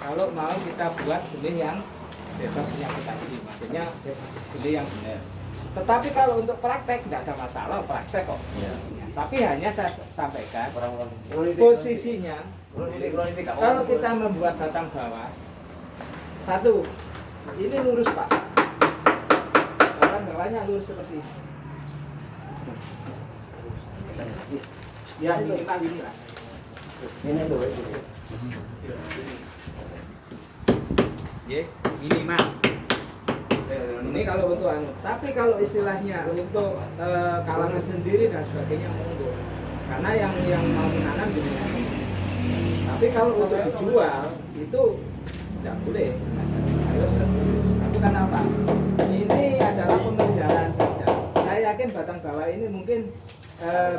kalau mau kita buat benih yang bebas penyakit tadi, maksudnya benih yang benar. Tetapi kalau untuk praktek tidak ada masalah, praktek kok. Ya. Tapi hanya saya sampaikan posisinya. Kalau kita membuat batang bawah, satu, ini lurus Pak. Batang bawahnya lurus seperti ini. Ya minimal ini lah. Ini tuh. Ya, minimal. Ini kalau untuk tapi kalau istilahnya untuk kalangan sendiri dan sebagainya monggo. Karena yang mau menanam jadi. Tapi kalau untuk dijual itu tidak boleh. Harus satu karena apa? Ini adalah pemeliharaan saja. Saya yakin batang bawah ini mungkin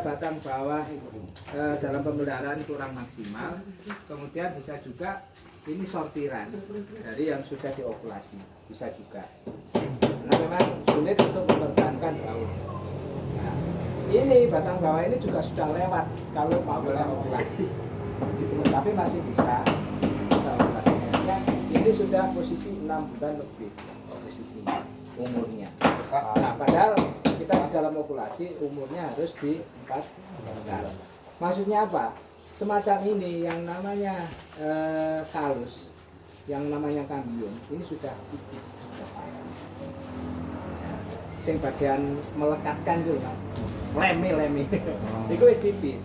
batang bawah dalam pemeliharaan kurang maksimal. Kemudian bisa juga ini sortiran dari yang sudah diokulasi, bisa juga. Karena memang sulit untuk mempertahankan daun. Nah, ini batang bawah ini juga sudah lewat kalau mau boleh okulasi, tapi masih bisa. Ini sudah posisi 6 bulan lebih posisinya umurnya. Nah, padahal kita di dalam okulasi umurnya harus di 4 bulan. Maksudnya apa? Semacam ini yang namanya kalus, yang namanya kambium, ini sudah tipis. Sing bagian melekatkan itu, lemi, itu wis tipis.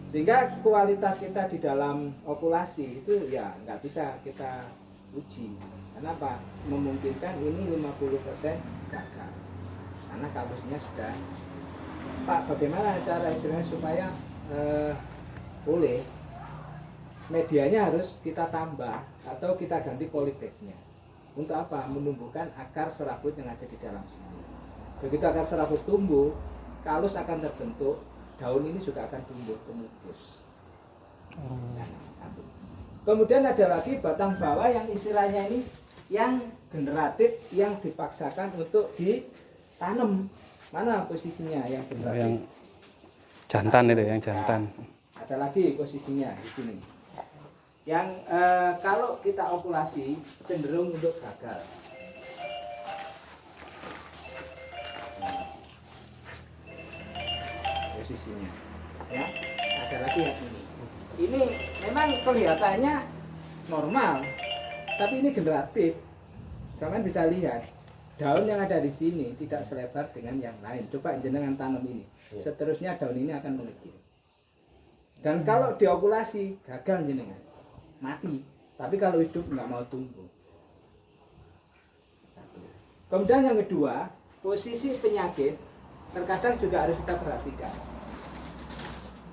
Sehingga kualitas kita di dalam okulasi itu ya nggak bisa kita uji. Kenapa? Memungkinkan ini 50% gagal. Karena kalusnya sudah. Pak, bagaimana cara istilahnya supaya boleh medianya harus kita tambah atau kita ganti polybagnya. Untuk apa? Menumbuhkan akar serabut yang ada di dalam sini. Begitu akar serabut tumbuh, kalus akan terbentuk, daun ini juga akan tumbuh kemukus. Kemudian ada lagi batang bawah yang istilahnya ini yang generatif, yang dipaksakan untuk ditanam. Mana posisinya yang generatif? Yang jantan itu, yang jantan. Ada lagi posisinya di sini. Yang kalau kita okulasi cenderung untuk gagal. Posisinya, ya. Ada lagi yang ini. Ini memang kelihatannya normal, tapi ini generatif. Kalian bisa lihat daun yang ada di sini tidak selebar dengan yang lain. Coba jenengan tanam ini. Seterusnya daun ini akan mengecil. Dan kalau diokulasi gagal jenengan, mati. Tapi kalau hidup nggak mau tumbuh. Kemudian yang kedua, posisi penyakit terkadang juga harus kita perhatikan.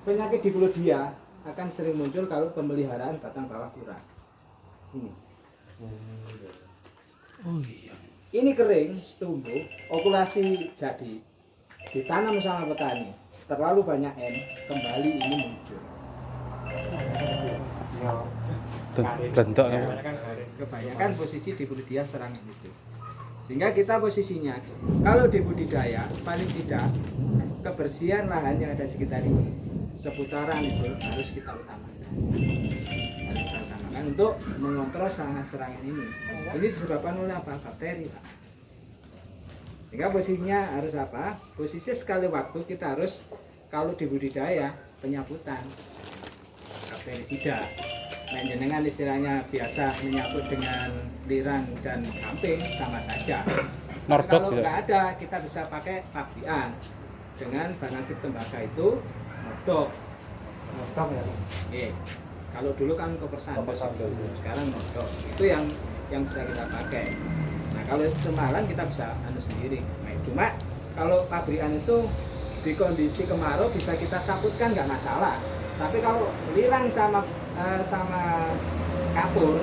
Penyakit diplodia akan sering muncul kalau pemeliharaan batang bawah kurang. Ini. Oh iya. Ini kering, tumbuh, okulasi jadi, ditanam sama petani, terlalu banyak N, kembali ini muncul. Bentuk Kebanyakan posisi diplodia serangan itu. Sehingga kita posisinya, kalau di budidaya, paling tidak kebersihan lahan yang ada di sekitar ini, seputaran itu harus kita utamakan. Untuk mengontrol serangan-serangan ini. Ini disebabkan oleh apa? Bakteri, Pak. Sehingga posisinya harus apa? Posisi sekali waktu kita harus, kalau di budidaya, penyaputan bakterisida. Nah, jenengan istilahnya biasa menyangkut dengan liran dan kamping sama saja. Kalau nggak ada, kita bisa pakai pabrian dengan bahan aktif tembaga itu nodok ya. Kalau dulu kan koper sandos, sekarang nodok. Itu yang bisa kita pakai. Nah, kalau itu semalan kita bisa sendiri. Nah, cuma kalau pabrian itu di kondisi kemarau bisa kita saputkan nggak masalah. Tapi kalau lirang sama kapur,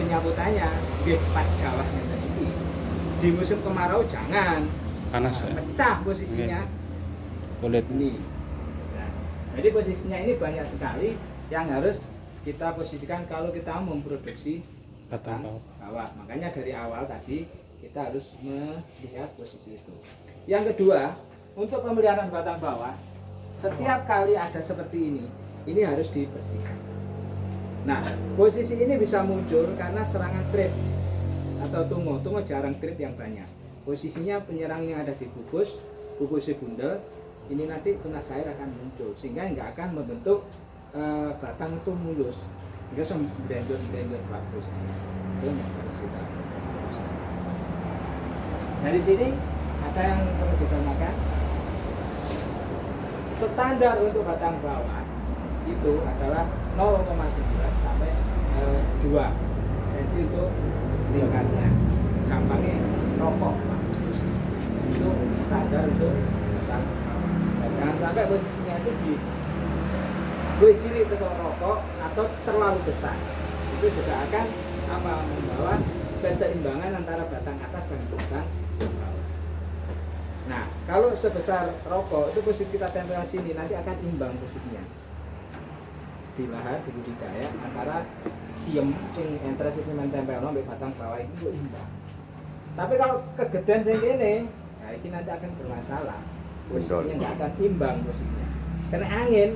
penyaputannya pas jawahnya tadi. Di musim kemarau jangan panas ya. Pecah posisinya. Kulit ini. Nah, jadi posisinya ini banyak sekali yang harus kita posisikan kalau kita memproduksi batang bawah. Makanya dari awal tadi kita harus melihat posisi itu. Yang kedua, untuk pemeliharaan batang bawah, setiap kali ada seperti ini harus dibersihkan. Nah, posisi ini bisa muncul karena serangan trip atau tungo. Tungo jarang trip yang banyak. Posisinya penyerang yang ada di pupusnya bundel, ini nanti tunas air akan muncul sehingga nggak akan membentuk batang itu mulus. Sehingga berdendur Pak posisi. Itu yang harus kita posisi. Dari sini ada yang perlu ditanyakan. Standar untuk batang bawah itu adalah 0,9 sampai 2 cm untuk lingkarnya. Gampangnya rokok Pak. Itu standar untuk batang bawah. Dan jangan sampai posisinya itu di cilik atau rokok atau terlalu besar. Itu juga akan membawa keseimbangan antara batang atas dan batang bawah. Nah, kalau sebesar rokok itu posisi kita tempel sini nanti akan imbang posisinya. Di lahan di budidaya antara siem sing entres sing tempel sampai batang bawah itu imbang. Tapi kalau kegedean sing kene, nah ini nanti akan bermasalah. Posisinya nggak akan imbang posisinya. Karena angin.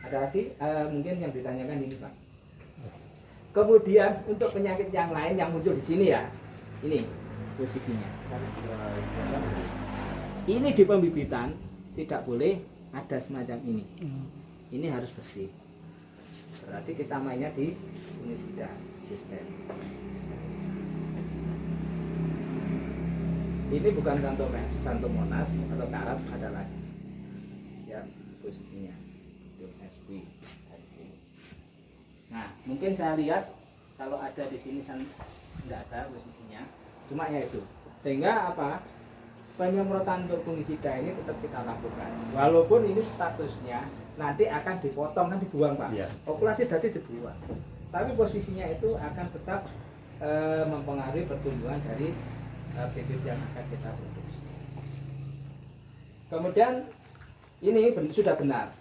Ada lagi mungkin yang ditanyakan ini Pak. Kemudian untuk penyakit yang lain yang muncul di sini ya, ini posisinya. Ini di pembibitan tidak boleh ada semacam ini. Ini harus bersih. Berarti kita mainnya di fungisida sistem. Ini bukan Xanthomonas atau karat, ada lagi. Ya posisinya. Itu SP. Nah, mungkin saya lihat kalau ada di sini tidak ada posisinya, cuma ya itu. Sehingga penyemprotan untuk fungisida ini tetap kita lakukan. Walaupun ini statusnya nanti akan dipotong kan dibuang Pak. Yeah. Populasi dadi dibuang. Tapi posisinya itu akan tetap mempengaruhi pertumbuhan dari bibit yang akan kita produksi. Kemudian ini sudah benar.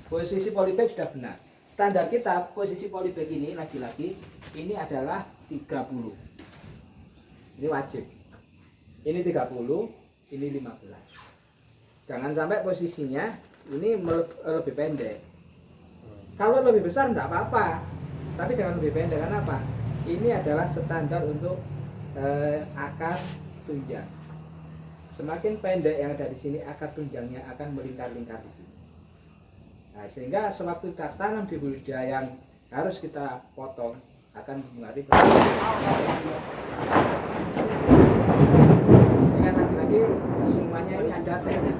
Posisi polybag sudah benar. Standar kita posisi polybag ini lagi-lagi ini adalah 30. Ini wajib. Ini 30, ini 15. Jangan sampai posisinya ini lebih pendek. Kalau lebih besar enggak apa-apa. Tapi jangan lebih pendek karena apa? Ini adalah standar untuk akar tunjang. Semakin pendek yang ada di sini akar tunjangnya akan melingkar-lingkar di sini. Nah, sehingga sewaktu kita tanam di budidaya yang harus kita potong akan mempengaruhi. Ingat lagi-lagi semuanya ini ada teknis.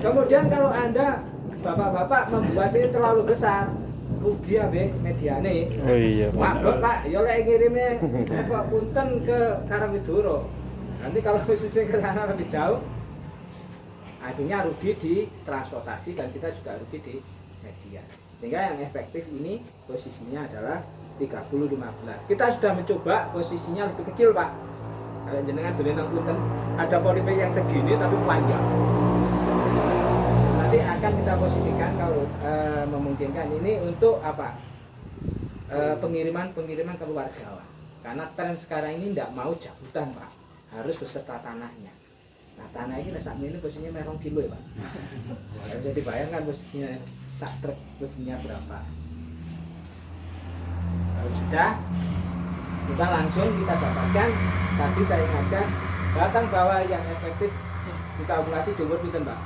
Kemudian kalau Anda bapak-bapak membuat ini terlalu besar, rugi ya mediane. Oh iya. Mabuk Pak, ya lek ngirime punten ke Karangwidoro. Nanti kalau posisi ke sana lebih jauh, akhirnya rugi di transportasi dan kita juga rugi di media. Sehingga yang efektif ini posisinya adalah 30-15. Kita sudah mencoba posisinya lebih kecil Pak. Kalau jenengan dolen nang punten ada polybag yang segini tapi panjang. Nanti akan kita posisikan kalau memungkinkan ini untuk pengiriman ke luar Jawa. Karena tren sekarang ini tidak mau jabutan Pak, harus beserta tanahnya. Nah tanah ini saat ini posisinya merong kilo ya Pak. Jadi bayangkan posisinya sak truk posisinya berapa. Kalau sudah kita langsung kita dapatkan. Tadi saya ingatkan batang bawah yang efektif kita okulasi jumlah pinten Pak?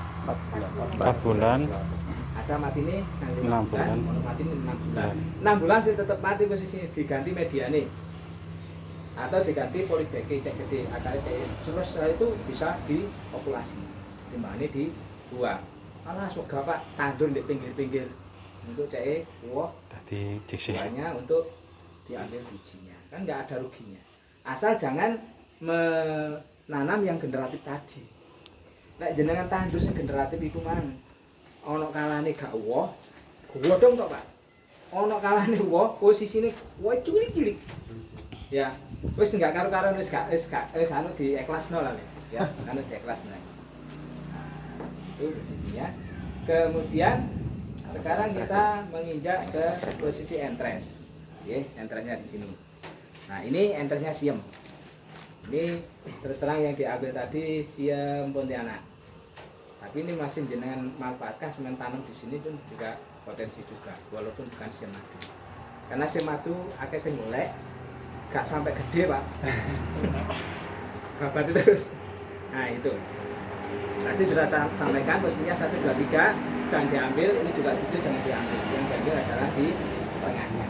4 bulan. Ada mati ini 6 bulan. Mati ini 6 bulan. 6 bulan sih tetap mati posisinya diganti mediane. Atau diganti polybag cek gede akarnya cek. Terus setelah itu bisa diokulasi. Dimana dibuang. Alah soga Pak tandur di pinggir-pinggir untuk cek wah tadi buahnya untuk diambil bijinya. Kan nggak ada ruginya. Asal jangan menanam yang generatif tadi. Nek jenengan tandur sing generatif iku mang ana kalane gak woh, godhong tok Pak. Ana kalane woh, posisine woh cilik-cilik. Ya, wis enggak karo-karo wis anu diikhlasno lah wis, ya, anu diikhlasno. Nah, itu posisinya. Kemudian sekarang kita menginjak ke posisi entres. Nggih, entresnya di sini. Nah, ini entresnya siem. Ini terus terang yang diambil tadi siem Pontianak. Tapi ini masih jenengan manfaatkan semen tanam di sini pun juga potensi juga, walaupun bukan semadu. Karena semadu akeh sing golek gak sampai gede pak. Babat terus. Nah itu. Tadi sudah saya sampaikan posisinya 1, 2, 3 jangan diambil, ini juga gitu jangan diambil. Yang diambil adalah di tengahnya.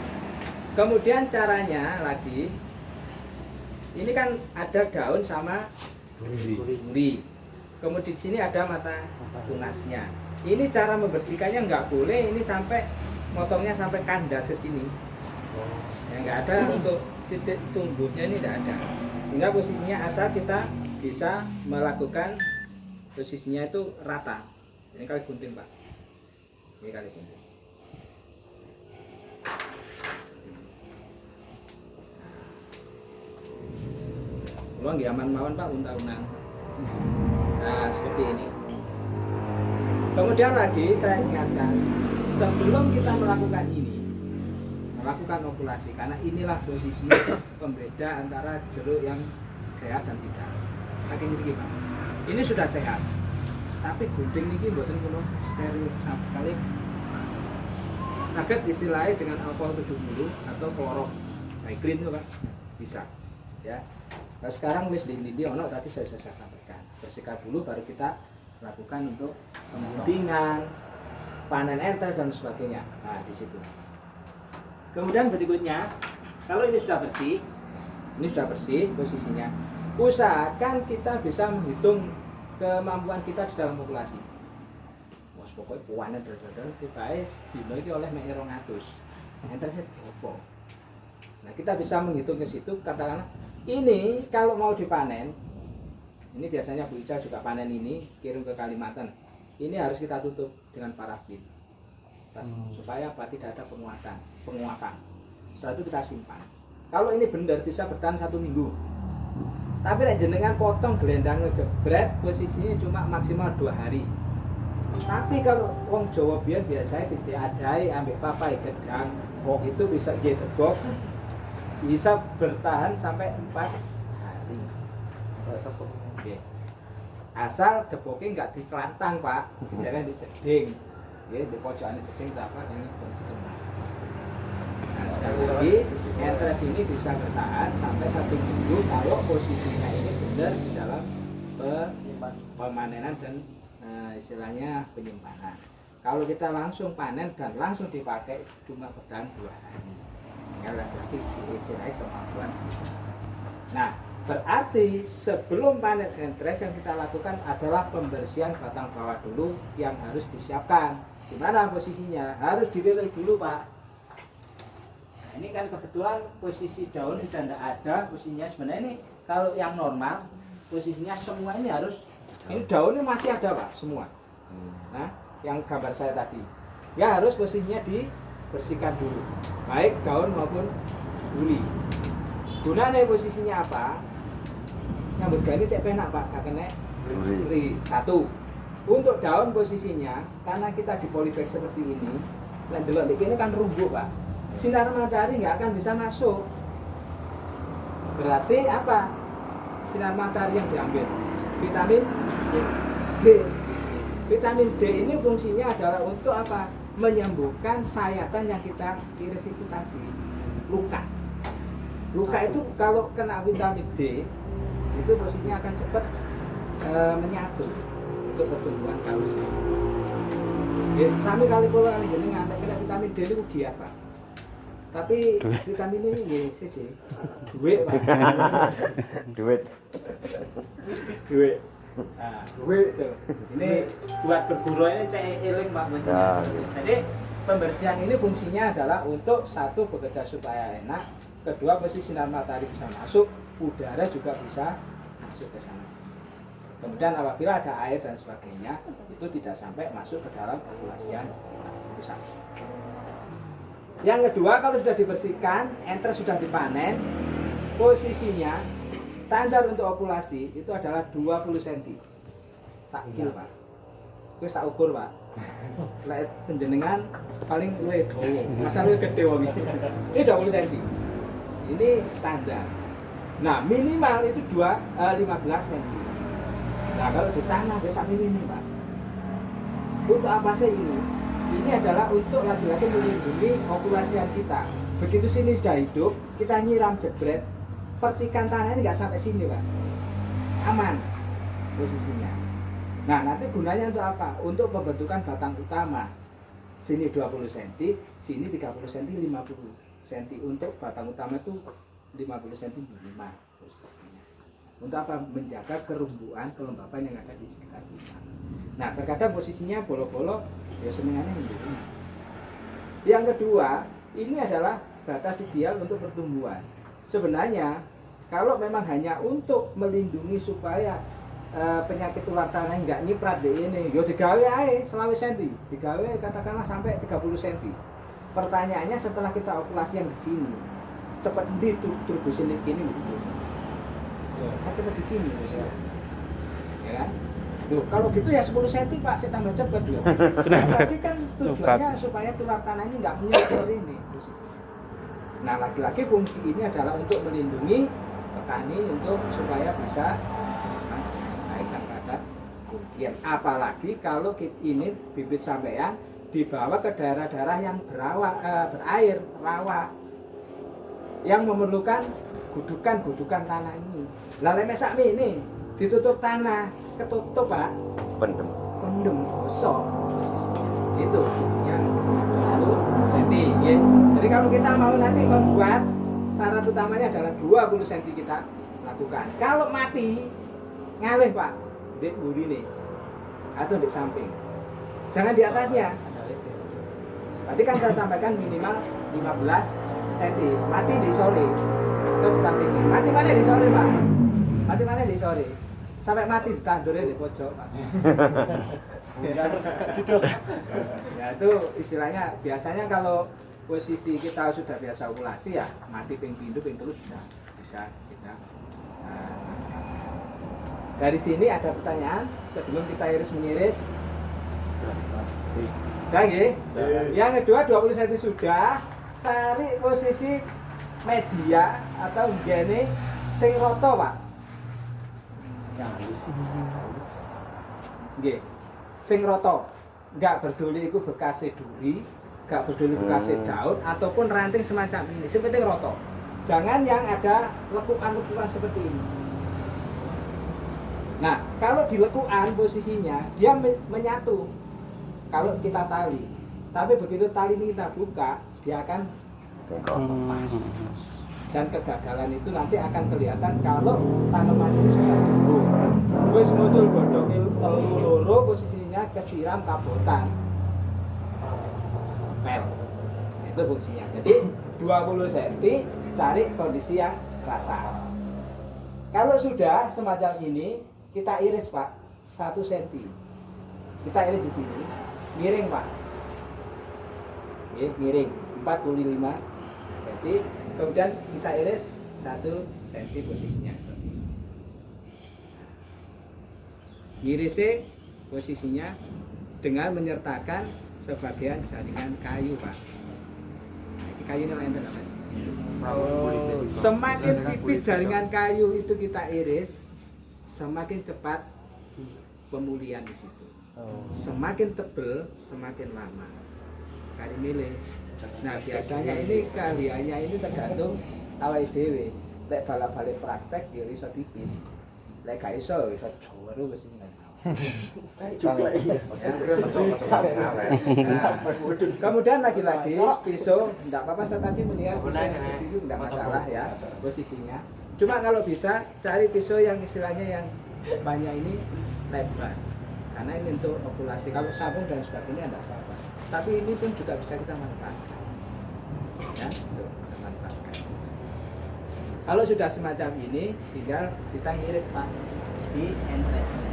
Kemudian caranya lagi, ini kan ada daun sama buri. Kemudian di sini ada mata tunasnya. Ini cara membersihkannya nggak boleh ini sampai motongnya sampai kandas ke sini. Ya nggak ada untuk titik tumbuhnya ini tidak ada. Sehingga posisinya asal kita bisa melakukan posisinya itu rata. Ini kali gunting pak. Ini kali gunting. Uang di aman mawon pak unta-unang. Nah seperti ini. Kemudian lagi saya ingatkan, sebelum kita melakukan ini, melakukan ovulasi, karena inilah posisi pembeda antara jeruk yang sehat dan tidak. Saking ini pak. Ini sudah sehat, tapi gunting ini buatan kuno steril sama sekali. Sakit istilahnya dengan alkohol 70 atau klorokiklin itu kan bisa. Ya. Nah sekarang wis di ono tadi saya sampaikan. Bersihkan dulu baru kita lakukan untuk pengguntingan, panen entes dan sebagainya. Nah di situ. Kemudian berikutnya, kalau ini sudah bersih posisinya. Usahakan kita bisa menghitung kemampuan kita di dalam populasi. Mas pokoknya puannya dodol tiba-tiba dimiliki oleh mek 200. Entresnya opo. Nah, kita bisa menghitung ke situ katakanlah ini kalau mau dipanen. Ini biasanya Bu Ica juga panen ini kirim ke Kalimantan. Ini harus kita tutup dengan parafin. Supaya apa? Tidak ada penguapan. Setelah itu kita simpan. Kalau ini benar bisa bertahan 1 minggu. Tapi nek jenengan potong gelendang jebret posisinya cuma maksimal 2 hari. Tapi kalau wong Jawa biyen biasanya diadai ambek papai gedang, itu bisa gedebok bisa bertahan sampai 4 hari. Asal deboknya enggak di kelantang, Pak. Jangan di jeding. Nggih, di pojokan jeding apa ini kondisi kembang. Nah, sekali lagi entres ini bisa bertahan sampai 1 minggu kalau posisinya ini benar di dalam pemanenan dan istilahnya penyimpanan. Kalau kita langsung panen dan langsung dipakai cuma bertahan 2 hari. Ya lagi dicerai kemampuan. Nah, berarti sebelum panen entres yang kita lakukan adalah pembersihan batang bawah dulu yang harus disiapkan. Di mana posisinya? Harus diwilir dulu, Pak. Nah, ini kan kebetulan posisi daun sudah tidak ada, posisinya sebenarnya ini kalau yang normal posisinya semua ini harus ini daunnya masih ada Pak semua. Nah, yang gambar saya tadi ya harus posisinya dibersihkan dulu, baik daun maupun buli. Gunanya posisinya apa? Nyambut gawe cek penak Pak, gak kena buli. Satu, untuk daun posisinya karena kita di polybag seperti ini, dan delok ini kan rumbuh Pak. Sinar matahari nggak akan bisa masuk. Berarti apa? Sinar matahari yang diambil vitamin D. Vitamin D ini fungsinya adalah untuk apa? Menyembuhkan sayatan yang kita iris itu tadi. Luka itu kalau kena vitamin D itu posisinya akan cepat menyatu untuk pertumbuhan kalus. Ya sami kali kula kali jenengan kena vitamin D itu giat Pak. Tapi vitamin ini nggih siji. Duit Pak. Duit. Nah, duit tuh. Ini buat berguru ini cek eling Pak biasanya. Jadi pembersihan ini fungsinya adalah untuk satu bekerja supaya enak, kedua posisi sinar matahari bisa masuk, udara juga bisa masuk ke sana. Kemudian apabila ada air dan sebagainya itu tidak sampai masuk ke dalam populasian pusat. Yang kedua, kalau sudah dibersihkan, entres sudah dipanen, posisinya standar untuk ovulasi itu adalah 20 cm. Sakil Pak. Itu sak ukur Pak. Lek penjenengan paling luwih dawa. Masa luwih gede wong iki. Ini 20 cm. Ini standar. Nah, minimal itu 15 cm. Nah, kalau di tanah bisa minim Pak. Untuk apa sih ini? Ini adalah untuk lagi-lagi melindungi populasi kita. Begitu sini sudah hidup, kita nyiram jebret, percikan tanah ini nggak sampai sini Pak, aman posisinya. Nah nanti gunanya untuk apa? Untuk pembentukan batang utama. Sini 20 cm, sini 30 cm, 50 cm. Untuk batang utama itu 50 cm minimal posisinya. Untuk apa? Menjaga kerumbuan, kelembapan yang ada di sekitar kita. Nah terkadang posisinya bolong-bolong, ya senengannya menjadi. Yang kedua, ini adalah batas ideal untuk pertumbuhan. Sebenarnya kalau memang hanya untuk melindungi supaya penyakit ular tanah nggak nyiprat di ini, yo digawe ae selawe senti, digawe katakanlah sampai 30 cm. Pertanyaannya setelah kita okulasi yang di sini, cepat di turbusin ini begitu. Kan cepat di sini, ya kan? Loh, kalau gitu ya 10 cm Pak, saya tambah cepat loh. Tadi kan tujuannya supaya ular tanah ini nggak menyerang ini. Nah lagi-lagi fungsi ini adalah untuk melindungi petani untuk supaya bisa naikkan kadar kerugian. Apalagi kalau ini bibit sampean dibawa ke daerah-daerah yang berair, rawa, yang memerlukan gudukan tanah ini. Lalu mesakmi ini ditutup tanah, ketutup Pak, pendem gosok itu fungsinya. Lalu senti ya. Jadi kalau kita mau nanti membuat, syarat utamanya adalah 20 cm kita lakukan. Kalau mati ngalih Pak, di buri nih atau di samping, jangan di atasnya. Tadi kan saya sampaikan minimal 15 cm. Mati di sore atau di sampingnya. Mati mana di sore Pak? Mati mana di sore? Sampai mati ditandurnya di pojok Pak. Ya itu istilahnya, biasanya kalau posisi kita sudah biasa okulasi ya mati ping pintu ping terus sudah bisa kita. Dari sini ada pertanyaan sebelum kita iris mengiris. Lagi. Yang kedua 20 cm sudah, cari posisi media atau gene sing roto Pak. Nggih. Sing roto, enggak peduli itu bekas duri, enggak peduli bekas daun ataupun ranting semacam ini, seperti roto. Jangan yang ada lekukan-lekukan seperti ini. Nah, kalau di lekukan posisinya dia menyatu. Kalau kita tali, tapi begitu tali ini kita buka, dia akan lepas. Dan kegagalan itu nanti akan kelihatan kalau tanaman ini sudah tumbuh. Wis muncul godhongé telu loro, posisinya kesiram kabotan. Mel. Itu fungsinya. Jadi 20 cm cari kondisi yang rata. Kalau sudah semacam ini, kita iris Pak 1 cm. Kita iris di sini, miring Pak. Miring 45 cm. Kemudian kita iris 1 cm posisinya. Irisnya posisinya dengan menyertakan sebagian jaringan kayu Pak. Ini kayunya lain apa? Semakin tipis jaringan kayu itu kita iris, semakin cepat pemulihan di situ. Semakin tebel, semakin lama. Kali milih. Nah biasanya ini keahliannya ini tergantung awake dhewe. Lek balik praktek ya iso tipis. Lek gak iso joro wis ngene. Kemudian lagi-lagi pisau, tidak apa-apa saya tadi melihat pisau itu tidak masalah ya posisinya. Cuma kalau bisa cari pisau yang istilahnya yang banyak ini lebar. Karena ini untuk okulasi. Kalau sabung dan sebagainya tidak apa-apa. Tapi ini pun juga bisa kita manfaatkan. Ya, untuk kita manfaatkan. Kalau sudah semacam ini, tinggal kita ngiris Pak di entrance-nya.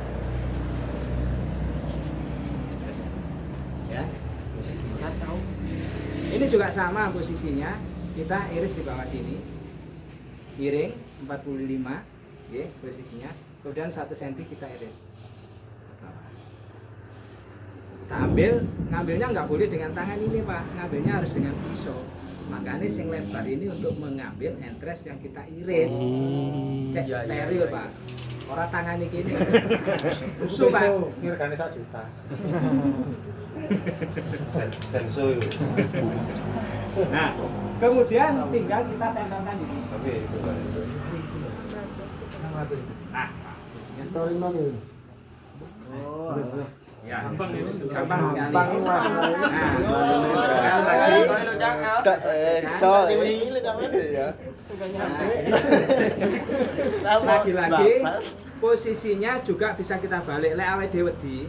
Ya, posisinya tahu. Ini juga sama posisinya. Kita iris di bawah sini. Miring 45, ya, posisinya. Kemudian 1 cm kita iris. Kita ngambilnya nggak boleh dengan tangan ini Pak, ngambilnya harus dengan pisau. Makanya sing lebar ini untuk mengambil entres yang kita iris, cek steril Pak. Ora tangan iki ini. Musuh Pak. Ngirgane 1 juta. Senso itu. Nah, kemudian tinggal kita tempelkan di sini. Oke, itu Pak. Nah, Sorry Mas. ya gampang sekali. Gampang, Mas. Nah, lagi. Lagi-lagi posisinya juga bisa kita balik lek awake dhewe wedi.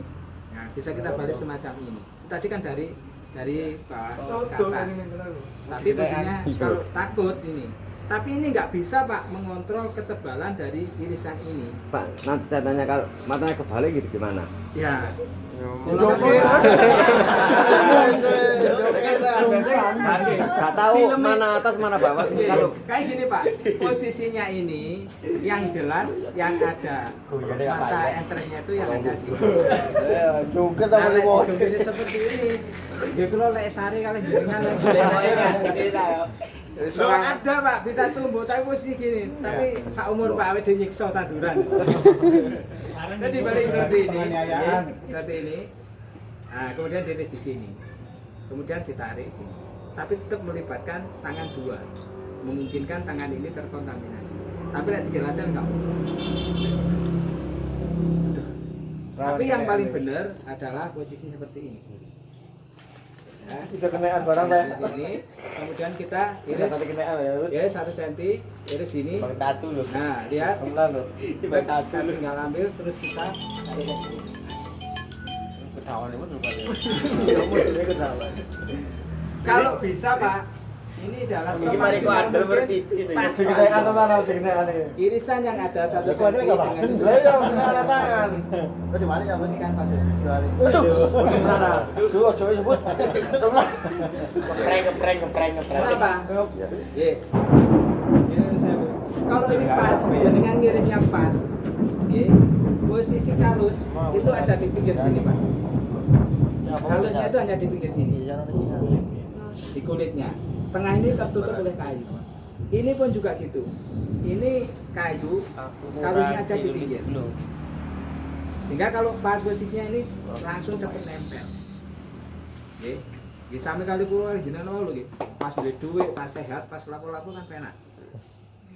Nah, bisa kita balik semacam ini. Tadi kan dari bawah ke atas. Tapi posisinya kalau takut ini. Tapi ini nggak bisa Pak mengontrol ketebalan dari irisan ini. Pak, nanti saya tanya kalau matanya kebalik gitu gimana? Ya. Gak tahu mana atas mana bawah. Oke, Kalau kayak gini Pak, posisinya ini yang jelas yang ada mata enternya itu yang ada di Juga nah, lek dijungkiri seperti ini. Dia kalau lek sari kali jenengan lek Loh ada Pak, bisa tumbuh tapi posisi gini. Tapi saumur Pak awake dhewe nyiksa tanduran. Jadi balik seperti ini. Ya, seperti ini. Nah, kemudian diiris di sini. Kemudian ditarik sini. Tapi tetap melibatkan tangan dua. Memungkinkan tangan ini terkontaminasi. Tapi lek digelandang enggak. Tapi yang paling benar adalah posisi seperti ini. Ya, bisa kenaan barang Pak. di sini. Kemudian kita iris kenaan ya. ya 1 cm iris sini. Tatu loh. Nah, lihat. Pelan loh. Kita tinggal ambil terus kita tarik ke sini. Ketahuan itu lupa ya. Kalau bisa Pak, ini adalah Ini mari ku andel berarti pas irisan yang ada 1 cm dengan ya benar tangan. Di mana ya ini kan pas posisi. Tuh, coba sebut. Gepreng. Kenapa? Ye. Kalau ini pas, dengan ngirisnya pas, ye, posisi kalus itu ada di pinggir sini Pak. Kalusnya itu hanya di pinggir sini, di kulitnya. Tengah ini tertutup oleh kayu. Ini pun juga gitu. Ini kayu, kalusnya aja di pinggir. Sehingga kalau pas posisinya ini langsung dapat nempel. Nggih. Nggih sami kali kula jenengan lho nggih. Pas duwe duit, pas sehat, pas lapo-lapo kan penak.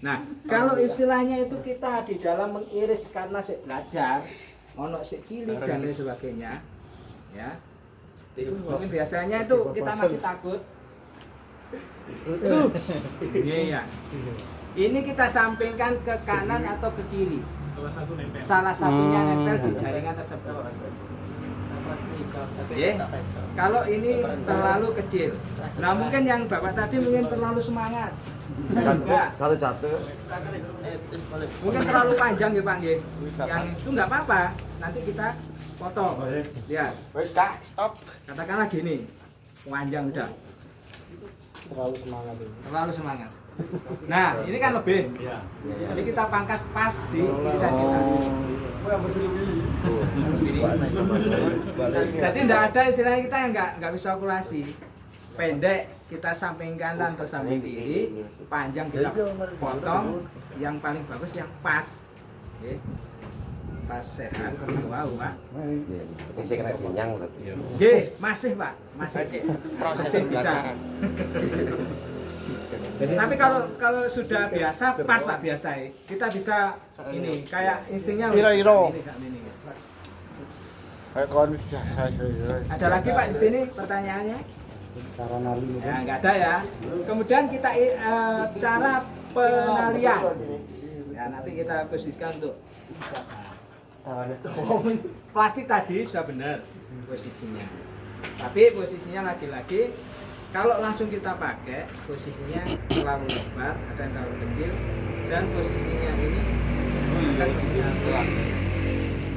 Nah, kalau istilahnya itu kita di dalam mengiris karena sik belajar, ono sik cilik dan lain sebagainya. Ya. Mungkin biasanya itu kita masih takut. Iya. Ini kita sampingkan ke kanan atau ke kiri. Salah satunya nempel di jaringan tersebut. Kalau ini terlalu kecil. Nah, mungkin yang Bapak tadi mungkin terlalu semangat. Enggak. satu jatuh. Mungkin terlalu panjang ya Pak nggih. Yang itu enggak apa-apa. Nanti kita potong. Lihat. Wes Kak, stop. Katakanlah gini. Panjang udah. Terlalu semangat ini. Terlalu semangat. Nah, ini kan lebih. Jadi kita pangkas pas di irisan kita. Jadi tidak ada istilahnya kita yang nggak bisa kalkulasi. Pendek kita samping kanan atau samping kiri, panjang kita potong, yang paling bagus yang pas. Oke. Pas sehat, wow Pak. Ini kena kenyang berarti. Nggih, masih Pak, masih bisa. Tapi kalau sudah biasa, pas Pak biasa ya. Kita bisa ini kayak instingnya ini. Kayak kon biasa. Ada lagi Pak di sini pertanyaannya? Cara nali. Ya nggak ada ya. Kemudian kita cara penalian. Ya nanti kita posisikan untuk plastik tadi sudah benar posisinya. Tapi posisinya lagi-lagi kalau langsung kita pakai posisinya terlalu lebar, ada yang terlalu kecil, dan posisinya ini akan menyatu.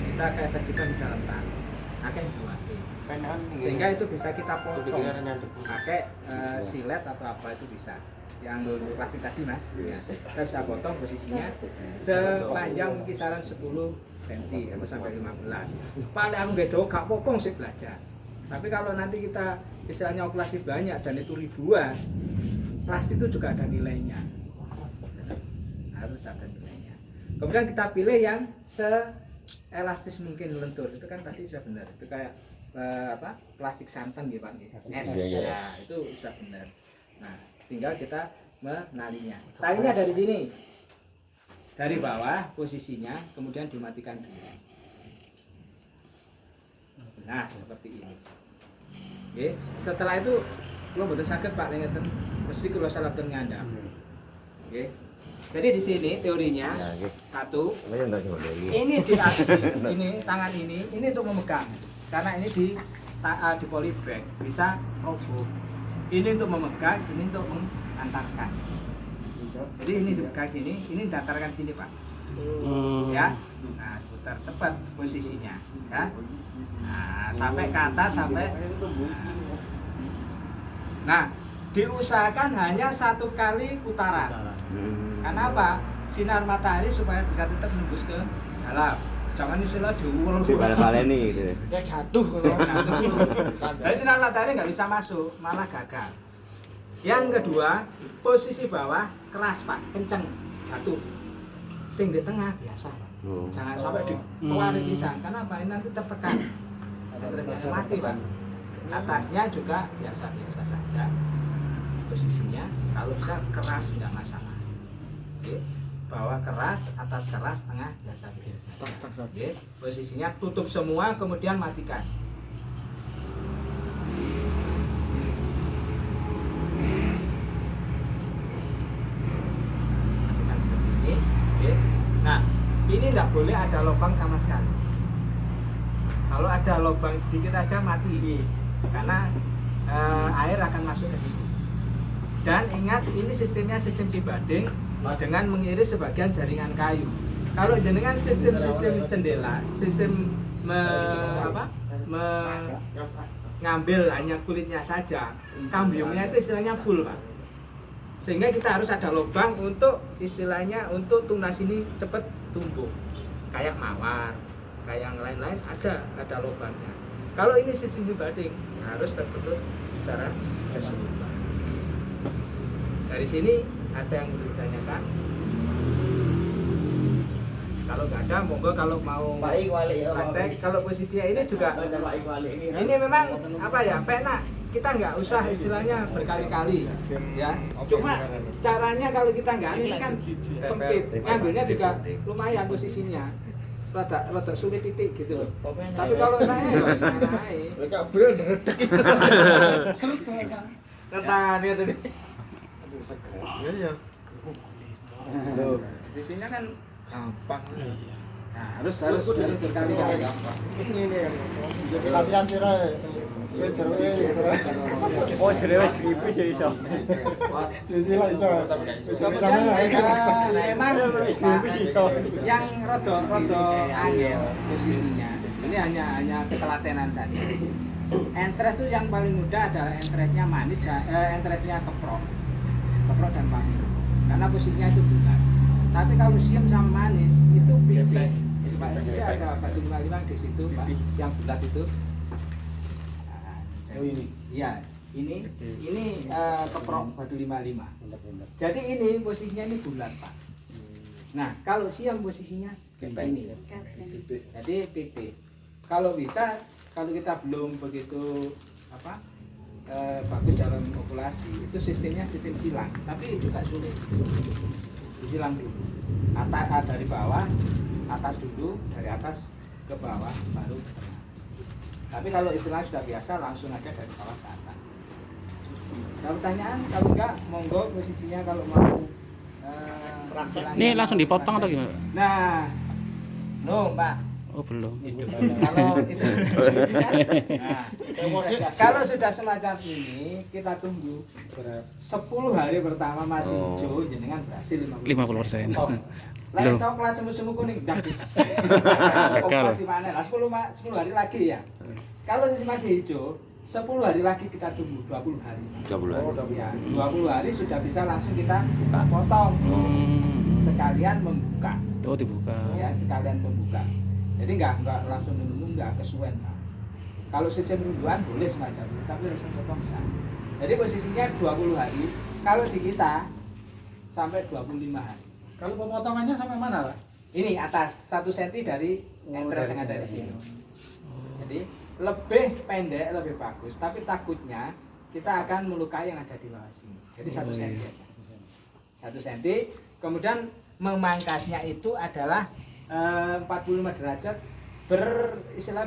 Kita kayak efektifan di dalam tangan akan buat. Sehingga itu bisa kita potong pakai silet atau apa itu bisa. Yang plastik tadi Mas, ya. Kita bisa potong posisinya sepanjang kisaran 10 cm atau sampai 15. Paling aku nggak jauh gak potong sih belajar. Tapi kalau nanti kita istilahnya okulasi banyak dan itu ribuan, plastik itu juga ada nilainya. Harus ada nilainya. Kemudian kita pilih yang elastis mungkin lentur. Itu kan tadi sudah benar. Itu kayak plastik santan gitu Pak. Es. Ya, itu sudah benar. Nah, tinggal kita menalinya. Talinya dari sini. Dari bawah posisinya, kemudian dimatikan dulu. Nah, seperti ini. Oke, setelah itu kalau mboten saged Pak ngeten, mesti kula salaken ngandhap. Oke. Jadi di sini teorinya satu, ini di ini tangan ini untuk memegang. Karena ini di polybag bisa roboh. Ini untuk memegang, ini untuk mengantarkan. Jadi ini dipegang ini diantarkan sini Pak. Ya. Nah, putar tepat posisinya, ya. Nah, sampai ke atas sampai. Nah, diusahakan hanya 1 kali putaran. Karena apa? Sinar matahari supaya bisa tetap nembus ke dalam. Jangan istilah diulur. Dibalik-baleni gitu. Ya jatuh Dari sinar matahari nggak bisa masuk, malah gagal. Yang kedua, posisi bawah keras Pak, kenceng, jatuh. Sing di tengah biasa Pak. Jangan sampai dituari pisang. Karena apa? Ini nanti tertekan. Ternyata mati Pak. Atasnya juga biasa-biasa saja. Posisinya kalau bisa keras tidak masalah. Oke. Bawah keras, atas keras, tengah biasa-biasa. Stak saja. Oke. Posisinya tutup semua kemudian matikan. Matikan seperti ini. Oke. Nah, ini tidak boleh ada lubang sama sekali. Kalau ada lubang sedikit aja mati, karena air akan masuk ke situ. Dan ingat, ini sistemnya sistem dibanding dengan mengiris sebagian jaringan kayu. Kalau jenengan sistem jendela, sistem ngambil hanya kulitnya saja, kambiumnya itu istilahnya full Pak. Sehingga kita harus ada lubang untuk istilahnya untuk tunas ini cepat tumbuh. Kayak mawar, kayak yang lain-lain ada lubangnya. Kalau ini sistem dibanding harus tertutup secara keseluruhan. Dari sini ada yang ditanyakan? Kalau nggak ada, monggo kalau mau praktek. Kalau posisinya ini juga, ini memang apa ya, pena. Kita nggak usah istilahnya berkali-kali, ya. Cuma caranya kalau kita nggak ini kan sempit, ngambilnya juga lumayan posisinya. Rada sulit titik gitu. Tapi kalau saya nggak usah naik. Cak bro ndredeg. Serut tangannya tadi. Iya. Loh, posisinya kan Gampang. nah, harus berkali-kali. Ini jadi latihan sira. Oh, jerewe gripis ya iso. Sisi lah iso. Kemudian memang yang rodo angel posisinya ini hanya ketelatenan saja. Entres itu yang paling mudah adalah entresnya manis, entresnya keprok dan pamit. Karena posisinya itu bulat. Tapi kalau siam sama manis itu beda. Jadi Pak, jadi ada batu 55 di situ Pak, yang bulat itu. Oh ini. Iya, ini keprok batu 55. Jadi ini posisinya ini bulat Pak. Nah, kalau siam posisinya kayak ini. Jadi PP. Kalau bisa, kalau kita belum begitu bagus dalam populasi, itu sistemnya sistem silang, tapi juga sulit. Disilang dulu. Dari bawah, atas dulu, dari atas ke bawah, baru ke tengah. Tapi kalau istilah sudah biasa, langsung aja dari bawah ke atas. Ada pertanyaan? Kalau enggak, monggo posisinya kalau mau. Ini langsung dipotong atau gimana? Nah, no Mbak. Oh belum. Kalau itu, kalau sudah semacam ini, kita tunggu 10 hari pertama masih hijau, jenengan berhasil 50%. Lain coklat semu-semu kuning, dah. Operasi mana? 10 hari lagi ya. Kalau masih hijau, 10 hari lagi kita tunggu 20 hari. 20 hari. Ya, 20 hari sudah bisa langsung kita potong. Sekalian membuka. Oh dibuka. Ya, sekalian membuka. Jadi enggak langsung nunggu, enggak kesuwen. Kalau sistem nungguan boleh semacam itu, tapi langsung potong enggak. Jadi posisinya 20 hari. Kalau di kita sampai 25 hari. Kalau pemotongannya sampai mana, Pak? Ini atas 1 cm dari entres yang ada di sini. Jadi lebih pendek, lebih bagus. Tapi takutnya kita akan melukai yang ada di bawah sini. Jadi 1 cm aja. 1 cm. Kemudian memangkasnya itu adalah 45 derajat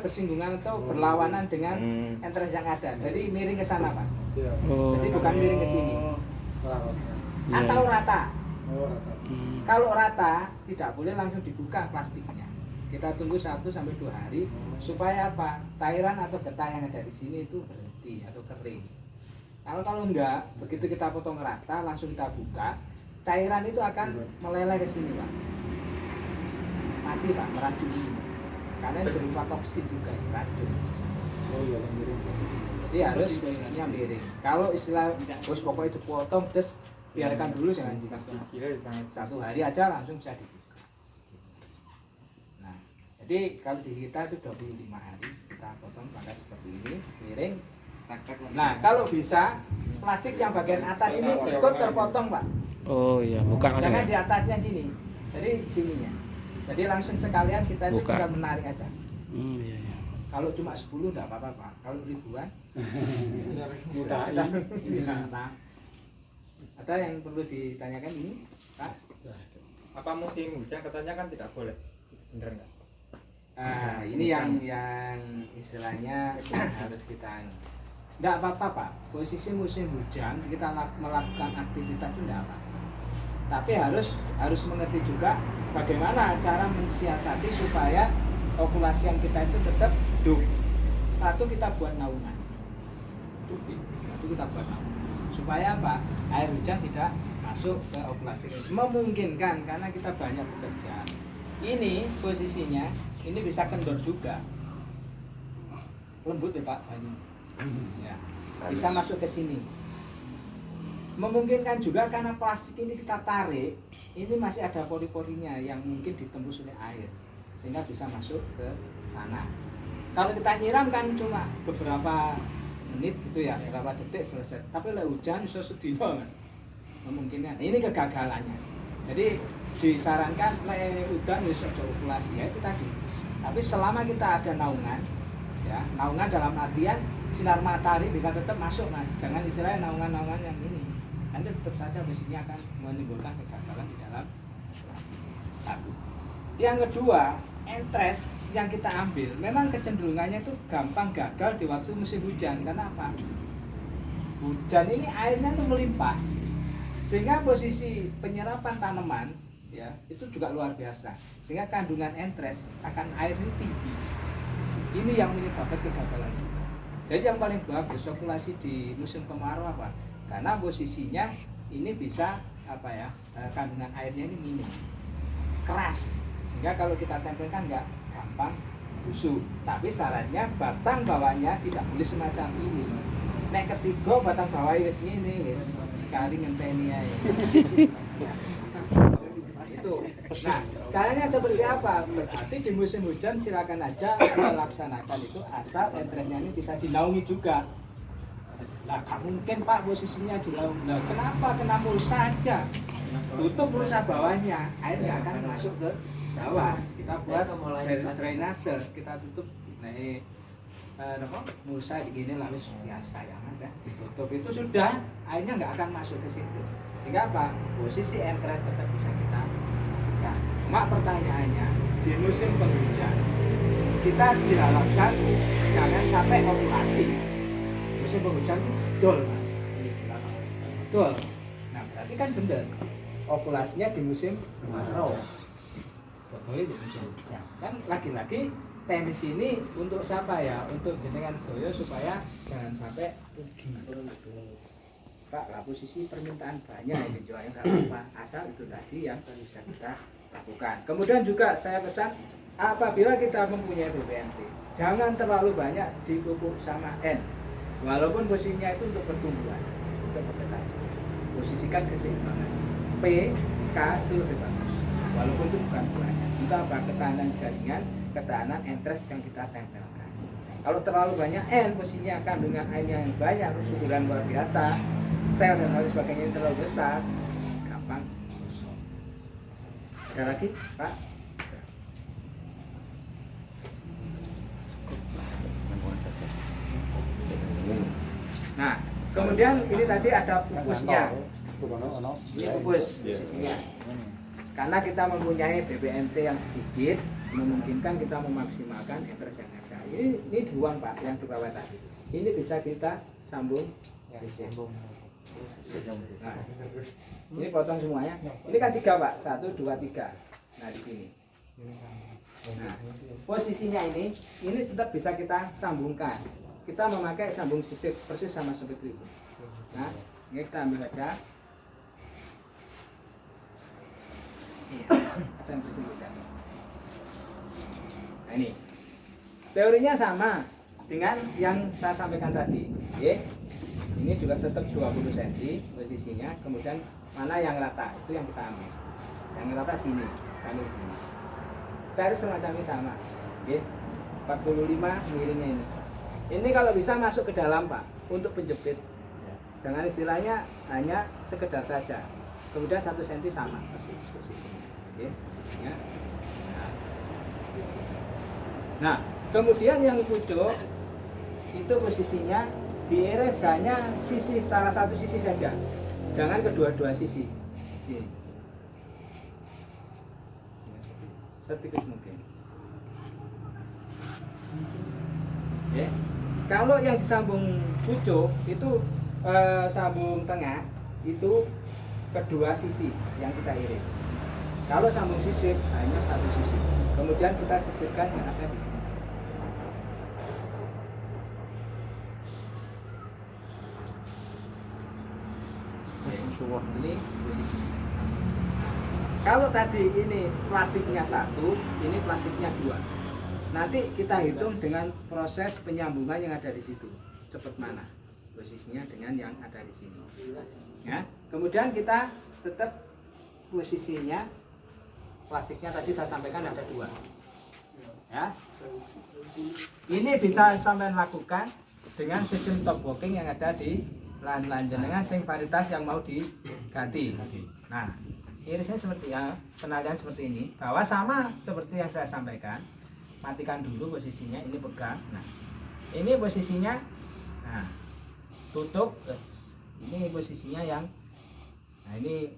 bersinggungan atau berlawanan dengan entres yang ada. Jadi miring ke sana, Pak. Oh. Jadi bukan miring ke sini. Iya, Atau iya. rata. Hmm. Kalau rata tidak boleh langsung dibuka plastiknya. Kita tunggu 1 sampai 2 hari supaya apa? Cairan atau getah yang ada di sini itu berhenti atau kering. Kalau enggak, begitu kita potong rata langsung kita buka, cairan itu akan meleleh ke sini, Pak. Mati, Pak, meracuni. Karena ini berupa toksin juga, racun. Jadi harus posisinya miring. Kalau istilah bos pokoknya dipotong terus biarkan dulu, jangan dikasih. 1 hari aja langsung bisa dibuka. Nah, jadi kalau di kita itu 25 hari kita potong pakai seperti ini, miring. Nah, kalau bisa plastik yang bagian atas ini ikut terpotong, Pak. Oh iya, buka langsung Jangan di ya. atasnya sini. Jadi sininya. Jadi langsung sekalian kita itu Buka. tinggal menarik aja. Iya, iya. Kalau cuma 10 enggak apa-apa, Pak. Kalau ribuan Mudah. Nah, ada yang perlu ditanyakan ini, Pak? Apa musim hujan katanya kan tidak boleh. Bener nggak? Ini yang istilahnya harus kita enggak apa-apa, Pak. Posisi musim hujan kita melakukan aktivitas itu enggak apa. Tapi harus mengerti juga bagaimana cara mensiasati supaya okulasi yang kita itu tetap hidup. 1 kita buat naungan. Itu kita buat naungan. Supaya apa? Air hujan tidak masuk ke okulasi. Memungkinkan karena kita banyak bekerja. Ini posisinya, ini bisa kendor juga. Lembut ya, Pak, banyu. Ya. Bisa masuk ke sini. Memungkinkan juga karena plastik ini kita tarik, ini masih ada pori-porinya yang mungkin ditembus oleh air sehingga bisa masuk ke sana. Kalau kita nyiram kan cuma beberapa menit gitu ya, beberapa detik selesai. Tapi oleh hujan bisa sedino, Mas. Memungkinkan. Ini kegagalannya. Jadi disarankan lek udan wis aja okulasi ya itu tadi. Tapi selama kita ada naungan, ya, naungan dalam artian sinar matahari bisa tetap masuk, Mas. Jangan istilahnya naungan-naungan yang ini. Nanti tetap saja posisinya akan menimbulkan kegagalan di dalam okulasi. Satu. Yang kedua, entres yang kita ambil memang kecenderungannya itu gampang gagal di waktu musim hujan. Karena apa? Hujan ini airnya tuh melimpah sehingga posisi penyerapan tanaman ya itu juga luar biasa sehingga kandungan entres akan air ini tinggi. Ini yang menyebabkan kegagalan juga. Jadi yang paling bagus okulasi di musim kemarau apa? Karena posisinya ini bisa apa ya, kandungan airnya ini minim, keras sehingga kalau kita tempelkan nggak gampang busuk. Tapi syaratnya batang bawahnya tidak boleh semacam ini. Nek ketiga batang bawahnya wis ngene wis kali ngenteni ae. Itu. Nah, caranya seperti apa? Berarti di musim hujan silakan aja melaksanakan itu asal entresnya ini bisa dinaungi juga. Nah, gak mungkin Pak posisinya dinaungi. Nah, kenapa? Kena mulsa aja. Tutup mulsa bawahnya, air nggak akan masuk ke bawah. Kita buat drainase, kita tutup. Nah, mulsa begini lalu biasa ya Mas ya. Ditutup itu sudah, airnya nggak akan masuk ke situ. Sehingga apa? Posisi entres tetap bisa kita buka. Cuma pertanyaannya, di musim penghujan kita diharapkan jangan sampai okulasi. Musim penghujan itu betul Mas. Betul. Nah berarti kan benar. Okulasinya di musim kemarau. Betul di musim hujan. Kan lagi-lagi teknis ini untuk siapa ya? Untuk jenengan sedoyo supaya jangan sampai rugi. Pak, lah posisi permintaan banyak yang dijualnya nggak apa-apa, asal itu tadi yang bisa kita lakukan. Kemudian juga saya pesan, apabila kita mempunyai BPNT, jangan terlalu banyak dipupuk sama N. Walaupun posisinya itu untuk pertumbuhan, untuk perketahan. Posisikan keseimbangan. P, K itu lebih bagus. Walaupun itu bukan buahnya. Kita apa? Ketahanan jaringan, ketahanan entres yang kita tempelkan. Kalau terlalu banyak N, posisinya kandungan airnya yang banyak, kesuburan luar biasa, sel dan lain sebagainya terlalu besar, gampang kosong. Sekali lagi, Pak, Nah, kemudian ini tadi ada pupusnya. Ini pupus posisinya. Karena kita mempunyai BBMT yang sedikit, memungkinkan kita memaksimalkan enters yang ada. Ini doang Pak yang di bawah tadi. Ini bisa kita sambung sisir. Nah, ini potong semuanya. Ini kan 3 Pak, 1, 2, 3. Nah di sini. Nah, posisinya ini tetap bisa kita sambungkan. Kita memakai sambung sisir persis sama seperti itu. Nah, ini kita ambil saja. Iya, ada yang bersih saja. Nah ini, teorinya sama dengan yang saya sampaikan tadi. Ya. Ini juga tetap 20 cm posisinya. Kemudian mana yang rata itu yang kita ambil. Yang rata sini, kami sini. Garis semacam ini sama. Ya. 45 miringnya ini. Ini kalau bisa masuk ke dalam Pak untuk penjepit. Jangan istilahnya hanya sekedar saja. Kemudian 1 cm sama persis posisinya. Oke, posisinya. Nah, kemudian yang pucuk itu posisinya diiris hanya sisi salah satu sisi saja. Jangan kedua-dua sisi. Sini. Setipis mungkin. Ya. Kalau yang disambung pucuk itu sambung tengah itu kedua sisi yang kita iris. Kalau sambung sisir hanya satu sisi. Kemudian kita sisirkan yang ada di sini. Ini posisi. Kalau tadi ini plastiknya 1, ini plastiknya 2. Nanti kita hitung dengan proses penyambungan yang ada di situ. Cepat mana posisinya dengan yang ada di sini. Ya. Kemudian kita tetap posisinya plastiknya tadi saya sampaikan ada 2. Ya. Ini bisa sampai lakukan dengan sistem top walking yang ada di lahan-lahan jenengan sing varietas yang mau diganti. Nah, irisnya seperti ya, penalian seperti ini. Bahwa sama seperti yang saya sampaikan. Matikan dulu posisinya, ini pegang. Nah, ini posisinya. Nah, tutup. Ini posisinya yang. Nah, ini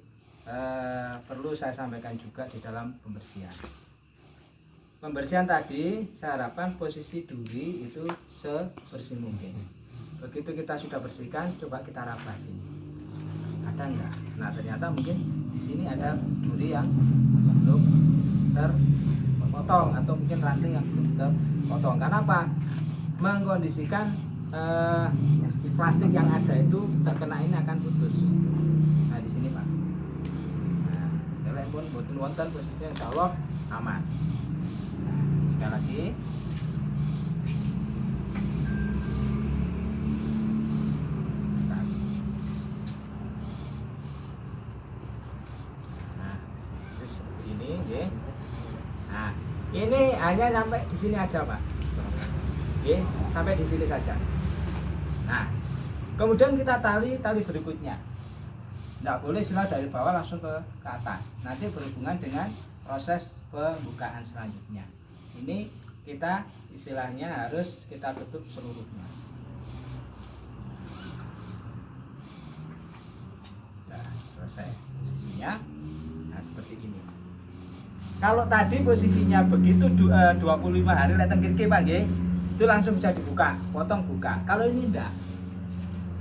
perlu saya sampaikan juga di dalam pembersihan. Pembersihan tadi saya harapkan posisi duri itu sebersih mungkin. Begitu kita sudah bersihkan, coba kita raba sini. Ada enggak? Nah, ternyata mungkin di sini ada duri yang belum terpotong atau mungkin ranting yang belum terpotong. Karena apa? Mengkondisikan plastik yang ada itu terkena ini akan putus. Nah, di sini Pak. Nah, telepon boten wonten posisinya insyaallah aman. Nah, sekali lagi. Nah, ini hanya sampai di sini aja Pak. Oke, sampai di sini saja. Nah, kemudian kita tali berikutnya. Tidak boleh sila dari bawah langsung ke atas. Nanti berhubungan dengan proses pembukaan selanjutnya. Ini kita istilahnya harus kita tutup seluruhnya. Nah, selesai posisinya. Nah, seperti ini. Kalau tadi posisinya begitu 25 hari leten kiri Pak nggih, itu langsung bisa dibuka, potong buka. Kalau ini enggak.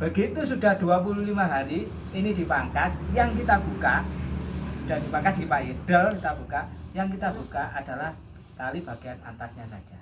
Begitu sudah 25 hari ini dipangkas, yang kita buka sudah dipangkas di Pak Yedel kita buka, yang kita buka adalah tali bagian atasnya saja.